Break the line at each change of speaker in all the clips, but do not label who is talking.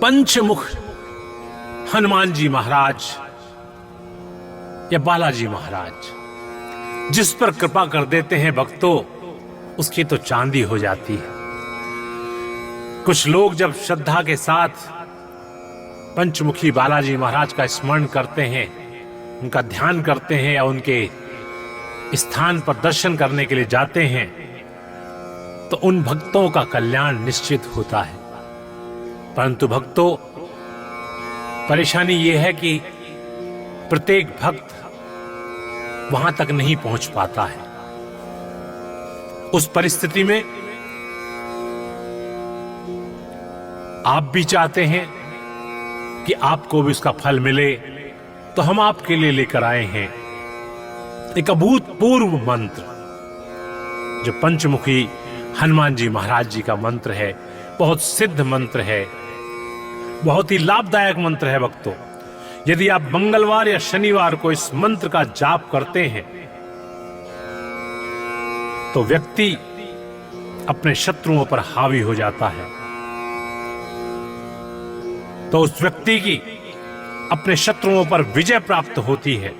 पंचमुख हनुमान जी महाराज या बालाजी महाराज जिस पर कृपा कर देते हैं भक्तों, उसकी तो चांदी हो जाती है। कुछ लोग जब श्रद्धा के साथ पंचमुखी बालाजी महाराज का स्मरण करते हैं, उनका ध्यान करते हैं या उनके स्थान पर दर्शन करने के लिए जाते हैं, तो उन भक्तों का कल्याण निश्चित होता है। परंतु भक्तों, परेशानी यह है कि प्रत्येक भक्त वहां तक नहीं पहुंच पाता है। उस परिस्थिति में आप भी चाहते हैं कि आपको भी उसका फल मिले, तो हम आपके लिए लेकर आए हैं एक अभूतपूर्व मंत्र, जो पंचमुखी हनुमान जी महाराज जी का मंत्र है। बहुत सिद्ध मंत्र है, बहुत ही लाभदायक मंत्र है भक्तों। यदि आप मंगलवार या शनिवार को इस मंत्र का जाप करते हैं, तो व्यक्ति अपने शत्रुओं पर हावी हो जाता है। तो उस व्यक्ति की अपने शत्रुओं पर विजय प्राप्त होती है।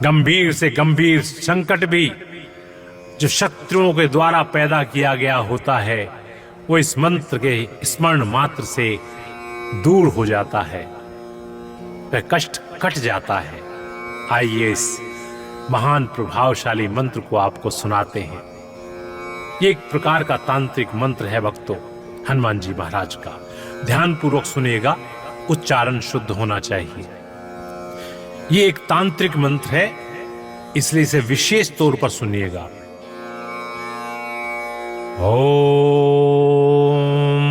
गंभीर से गंभीर संकट भी जो शत्रुओं के द्वारा पैदा किया गया होता है, वो इस मंत्र के स्मरण मात्र से दूर हो जाता है, वह कष्ट कट जाता है। आइए इस महान प्रभावशाली मंत्र को आपको सुनाते हैं। ये एक प्रकार का तांत्रिक मंत्र है भक्तों, हनुमान जी महाराज का। ध्यानपूर्वक सुनिएगा, उच्चारण शुद्ध होना चाहिए। ये एक तांत्रिक मंत्र है, इसलिए इसे विशेष तौर पर सुनिएगा। ओम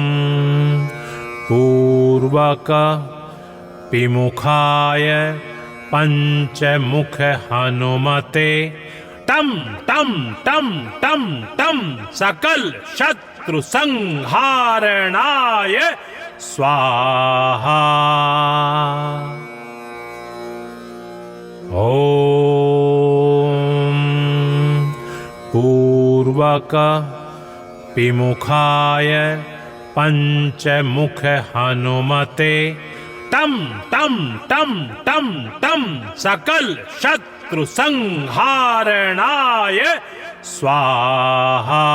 पूर्वक विमुखाय पंचमुख हनुमते टम टम टम टम टम सकल शत्रु संहारणाय स्वाहा। ओम पूर्वक विमुखाय पंचमुख हनुमते टम टम टम टम टम सकल शत्रु संहारणाय स्वाहा।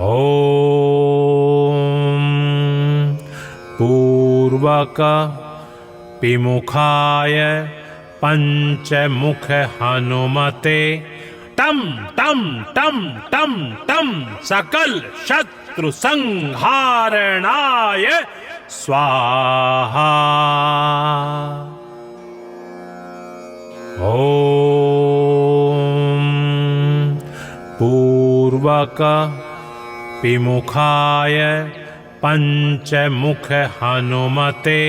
ओम पूर्वक विमुखाय पंचमुख हनुमते टम टम टम टम टम सकल शत्रु संहारणाय स्वाहा। ओम पूर्वक विमुखाय पंचमुख हनुमते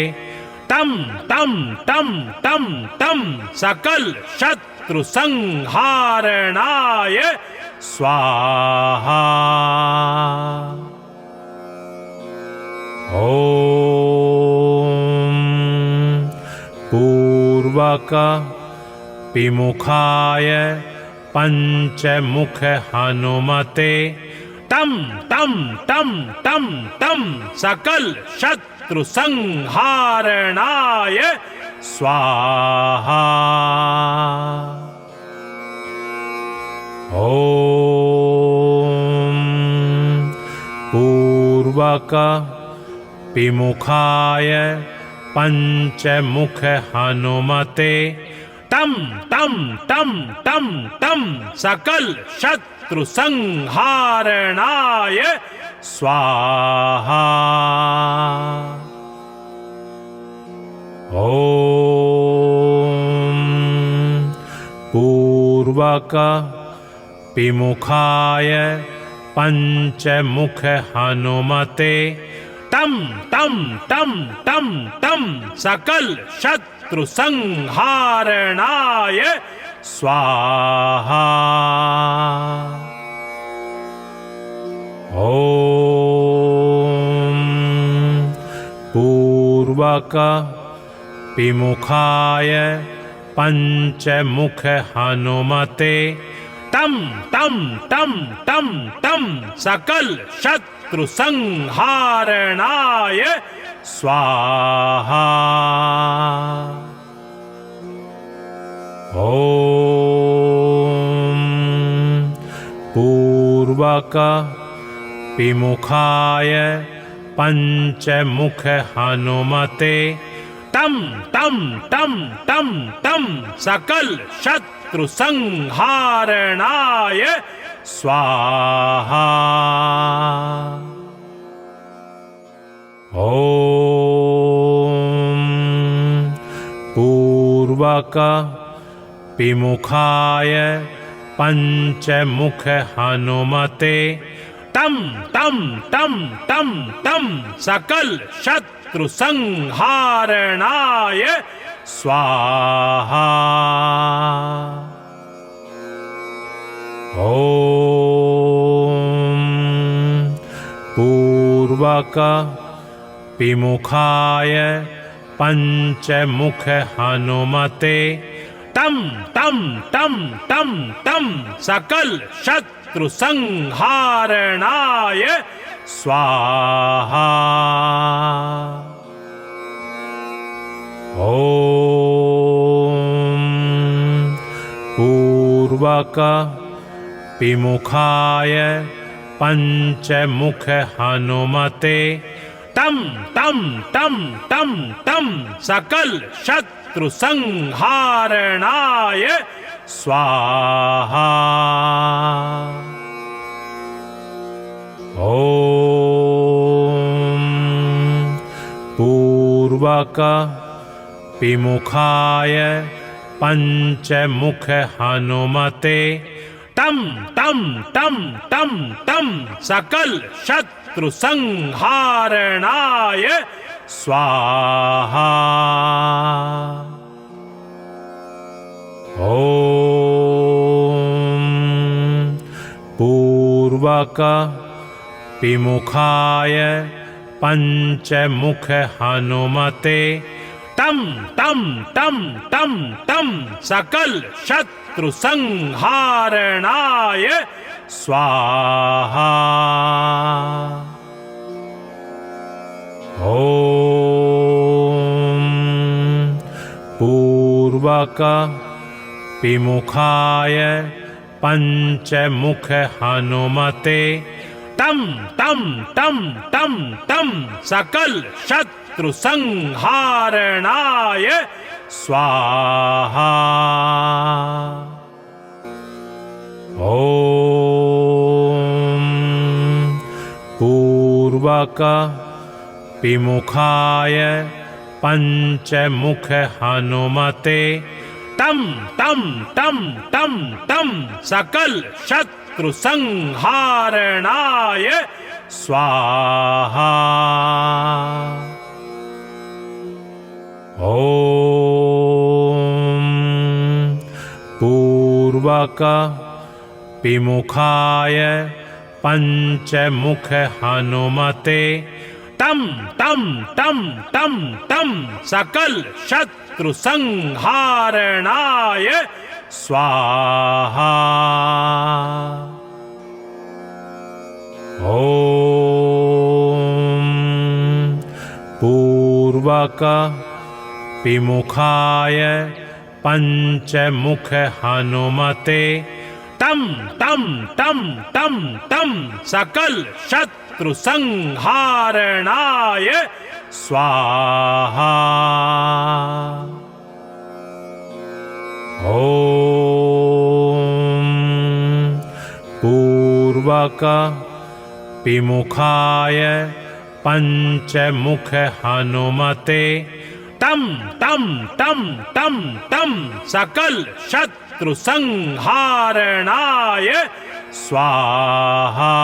टम टम टम टम टम सकल शत्रु संहारणाय स्वाहा। ओम पूर्वक विमुखाय पंचमुख हनुमते टम टम टम टम टम सकल शत्रु संहारणाय स्वाहा। ओम पूर्वक विमुखाय पंचमुख हनुमते टम टम टम टम टम सकल शत्रु संहारणाय स्वाहा। ओम पूर्वक विमुखाय पंचमुख हनुमते टम टम टम टम टम सकल शत्रु संहारणाय स्वाहा। ओम पूर्वक विमुखाय पंचमुख हनुमते टम टम टम टम टम सकल शत्रु शत्रु संहारणाय स्वाहा। ओम पूर्वक विमुखाय पंचमुख हनुमते तं तं तं तं तं सकल शत्रु संहारणाय स्वाहा। ओम पूर्वक विमुखाय पंचमुख हनुमते तं तं तं तं तं सकल शत्रु संहारणाय स्वाहा। ओम पूर्वक विमुखाय पंचमुख हनुमते तं तं तं तं तं सकल शत्रु संहारणाय स्वाहा। ओम पूर्वक विमुखाय पंचमुख हनुमते तं तं तं तं तं सकल शत्रु संहारणाय स्वाहा। ओम पूर्वक विमुखाय पंचमुख हनुमते तं तं तं तं तं सकल शत्रु संहारणाय स्वाहा। ओम पूर्वक विमुखाय पंचमुख हनुमते तं तं तं तं तं सकल शत्रु संहारणाय स्वाहा। ओम पूर्वक विमुखाय पंचमुख हनुमते तं तं तं तं तं सकल शत्रु संहारणाय स्वाहा। ओम पूर्वक विमुखाय पंचमुख हनुमते तं तं तं तं तं सकल शत्रु संहारणाय स्वाहा। ओम पूर्वक विमुखाय पंचमुख हनुमते तं तं तं तं तं सकल शत्रु संहारणाय स्वाहा। ओम पूर्वक विमुखाय पंचमुख हनुमते तं तं तं तं तं सकल शत्रु संहारणाय स्वाहा। ओम पूर्वक विमुखाय पंचमुख हनुमते तं तं तं तं तं सकल शत्रु संहारणाय स्वाहा।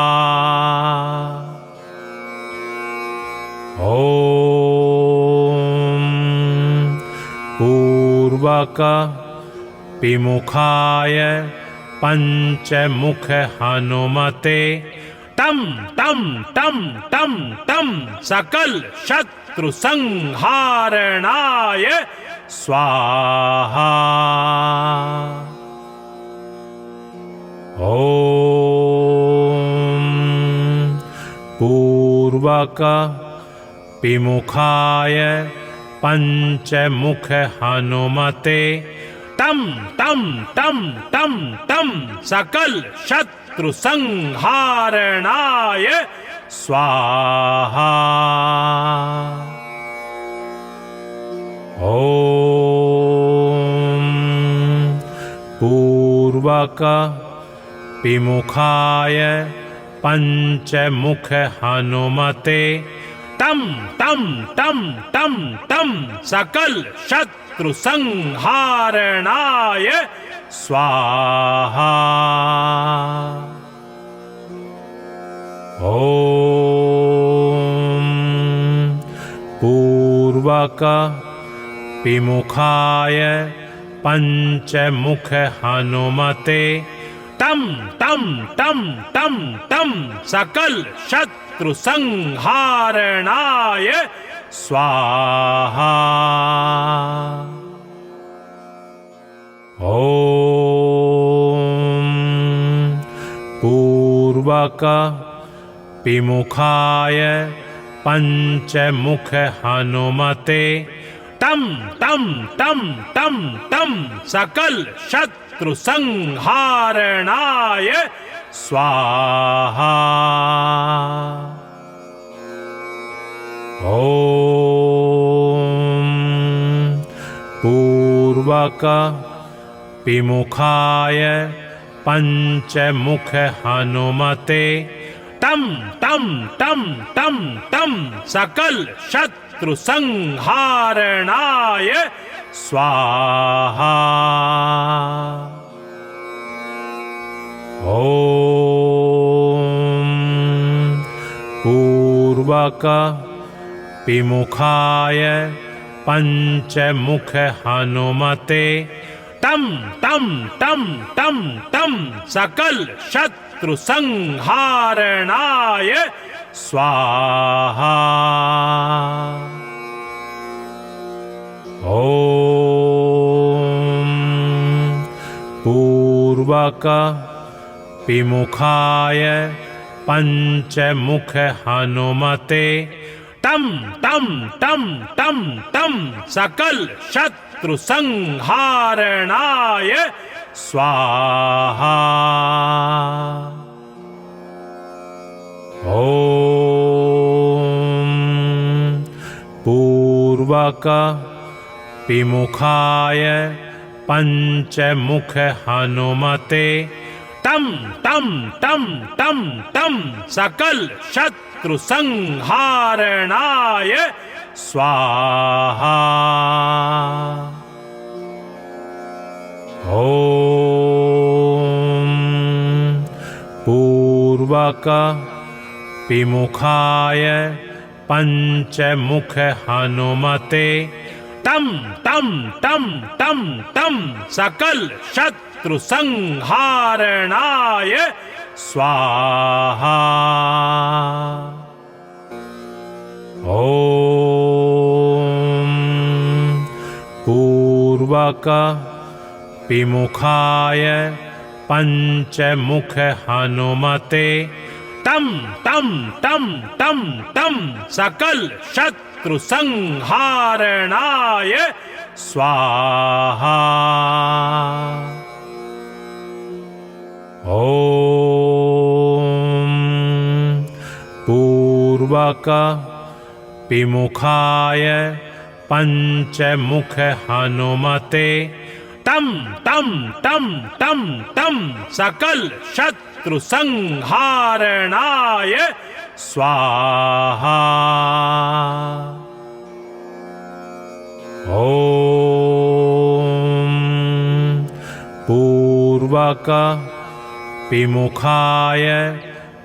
ओम पूर्वक विमुखाय पंचमुख हनुमते तं तं तं तं तं सकल शत्रु संहारणाय स्वाहा। ओम पूर्वक विमुखाय पंचमुख हनुमते तं तं तं तं तं सकल शत्रु संहारणाय स्वाहा। ओम पूर्वक विमुखाय पंचमुख हनुमते तं तं तं तं तं सकल शत्रु संहारणाय स्वाहा। ओम पूर्वक विमुखाय पंचमुख हनुमते तं तं तं तं तं सकल शत्रु संहारणाय स्वाहा। ओम पूर्वक विमुखाय पंचमुख हनुमते तं तं तं तं तं सकल शत्रु संहारणाय स्वाहा। ओम पूर्वक विमुखाय पंचमुख हनुमते तं तं तं तं तं सकल शत्रु संहारणाय स्वाहा। ओम पूर्वक विमुखाय पंचमुख हनुमते तं तं तं तं तं सकल शत्रु संहारणाय स्वाहा। ओम पूर्वक विमुखाय पंचमुख हनुमते तं तं तं तं तं सकल शत्रु संहारणाय स्वाहा। ओम पूर्वक विमुखाय पंचमुख हनुमते तं तं तं तं तं सकल शत्रु संहारणाय स्वाहा। ओम पूर्वक विमुखाय पंचमुख हनुमते तं तं तं तं तं सकल शत्रु संहारणाय स्वाहा। ओम पूर्वक विमुखाय पंचमुख हनुमते तं तं तं तं तं सकल शत्रु संहारणाय स्वाहा। ओम पूर्वक विमुखाय पंचमुख हनुमते तं तं तं तं तं सकल शत्रु संहारणाय स्वाहा। ओम पूर्वक विमुखाय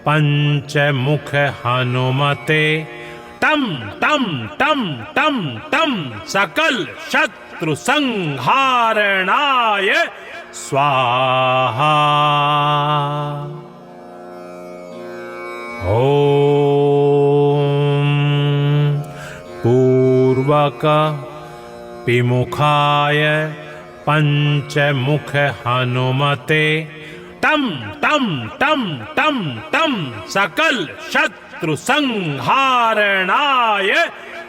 पंचमुख हनुमते तं तं तं तं तं सकल शत्रु संहारणाय स्वाहा। ओम पूर्वक विमुखाय पंचमुख हनुमते तं तं तं तं तं सकल शत्रु शत्रु संहारणाय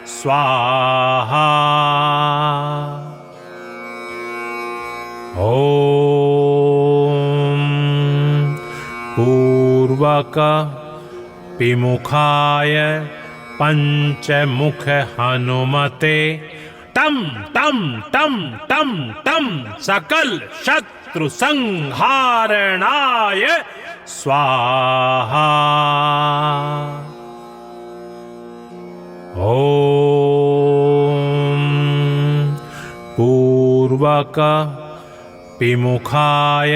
स्वाहा। ओम पूर्वक विमुखाय पंचमुख हनुमते तं तं तं तं तं सकल शत्रु संहारणाय स्वाहा। ओम पूर्वक विमुखाय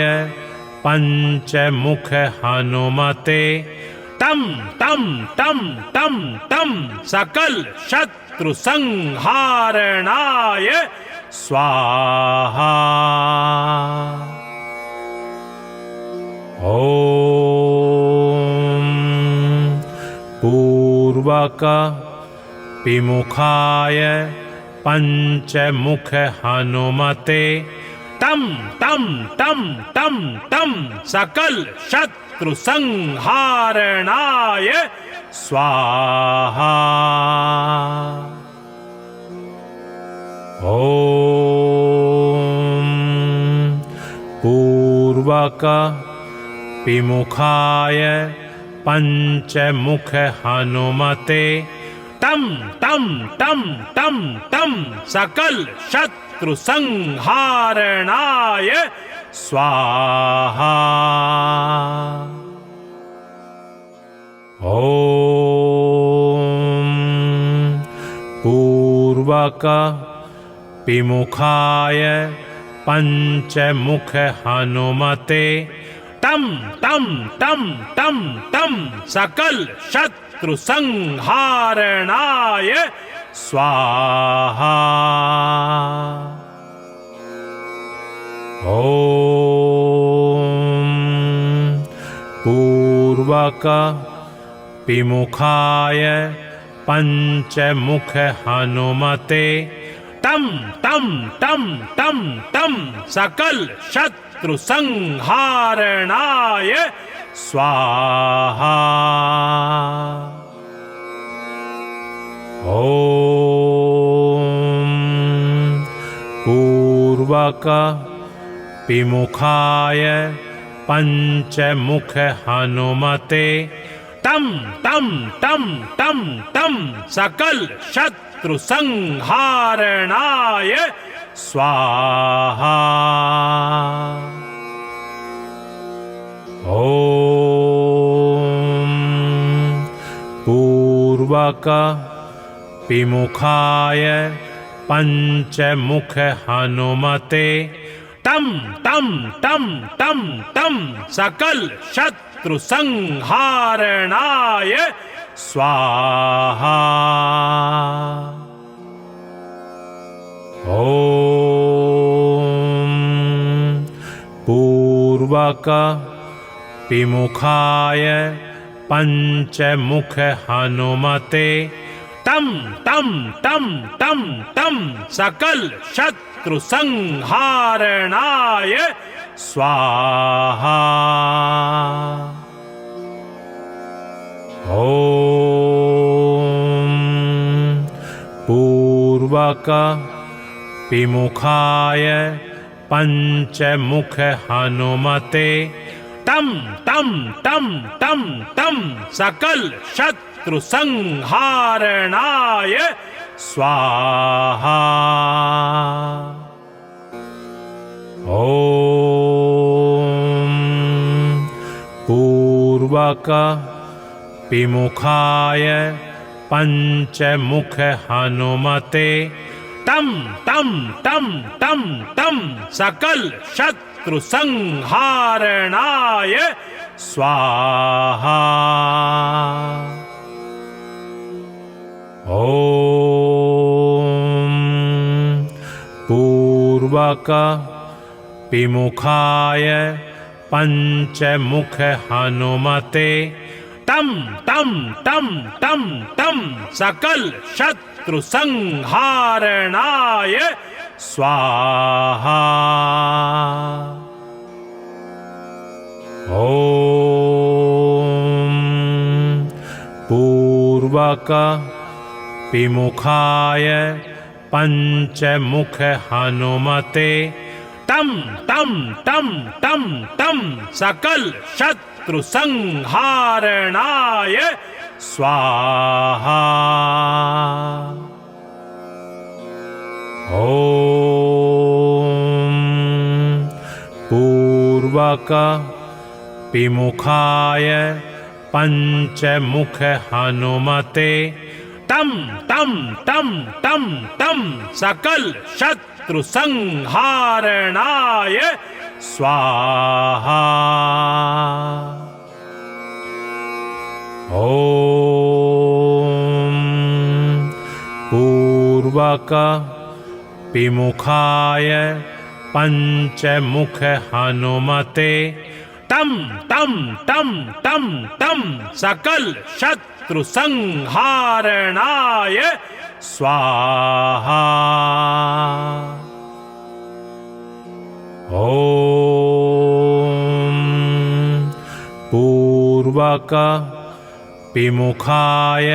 पंचमुख हनुमते तं तं तं तं तं सकल शत्रु संहारणाय स्वाहा। ओम पूर्वक विमुखाय पंचमुख हनुमते तं तं तं तं तं सकल शत्रु संहारणाय स्वाहा। ओम पूर्वक विमुखाय पंचमुख हनुमते तं तं तं तं तं सकल शत्रु संहारणाय स्वाहा। ओम पूर्वक विमुखाय पंचमुख हनुमते तं तं तं तं तं सकल शत्रु संहारणाय स्वाहा। ओम पूर्वक विमुखाय पंचमुख हनुमते तं तं तं तं तं सकल शत्रु संहारणाय स्वाहा। ओम पूर्वक विमुखाय पंचमुख हनुमते तं तं तं तं तं सकल शत्रु संहारणाय स्वाहा। ओम पूर्वक विमुखाय पंचमुख हनुमते तं तं तं तं तं सकल शत्रु संहारणाय स्वाहा। ओम पूर्वक विमुखाय पंचमुख हनुमते तं तं तं तं तं सकल शत्रु संहारणाय स्वाहा। ओम पूर्वक विमुखाय पंचमुख हनुमते तं तं तं तं तं सकल शत्रु संहारणाय स्वाहा। ओम पूर्वक विमुखाय पंचमुख हनुमते तं तं तं तं तं सकल शत्रु संहारणाय स्वाहा। ओम पूर्वक विमुखाय पंचमुख हनुमते तं तं तं तं तं सकल शत्रु संहारणाय स्वाहा। ओम पूर्वक विमुखाय पंचमुख हनुमते तं तं तं तं तं सकल शत्रु संहारणाय स्वाहा। ओम पूर्वक विमुखाय पंचमुख हनुमते तं तं तं तं तं सकल शत्रु संहारणाय स्वाहा। ओम पूर्वक विमुखाय पंचमुख हनुमते तं तं तं तं तं सकल शत्रु संहारणाय स्वाहा। ओम पूर्वक विमुखाय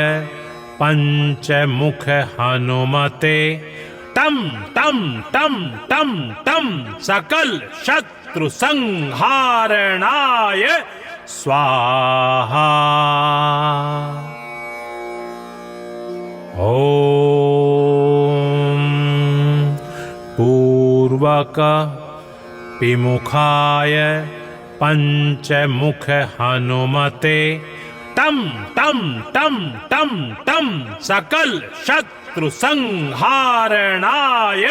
पंचमुख हनुमते तं तं तं तं तं सकल शत्रु संहारणाय स्वाहा। ओम पूर्वक विमुखाय पंचमुख हनुमते तं तं तं तं तं सकल शत्रु संहारणाय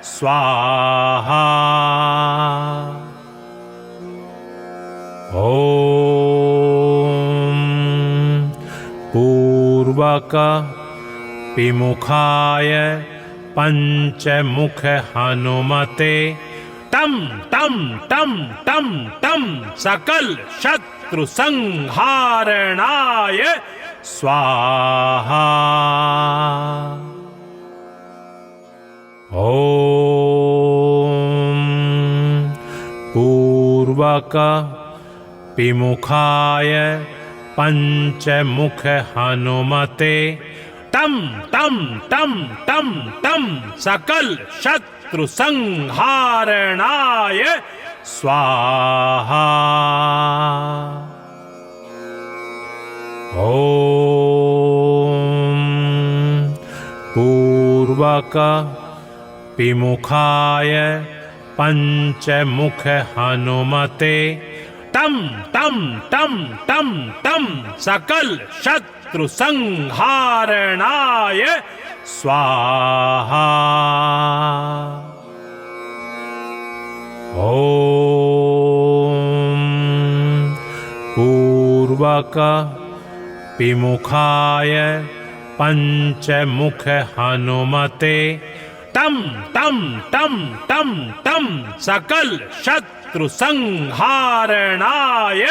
स्वाहा। ओम पूर्वक विमुखाय पंचमुख हनुमते तं तं तं तं तं सकल शत्रु संहारणाय स्वाहा। ओम पूर्वक विमुखाय पंचमुख हनुमते तं तं तं तं तं सकल शत्रु संहारणाय स्वाहा। ओम पूर्वक विमुखाय पंचमुख हनुमते तं तं तं तं तं सकल शत्रु संहारणाय स्वाहा। ओम पूर्वक विमुखाय पंचमुख हनुमते तं तं तं तं तं सकल शत्रु संहारणाय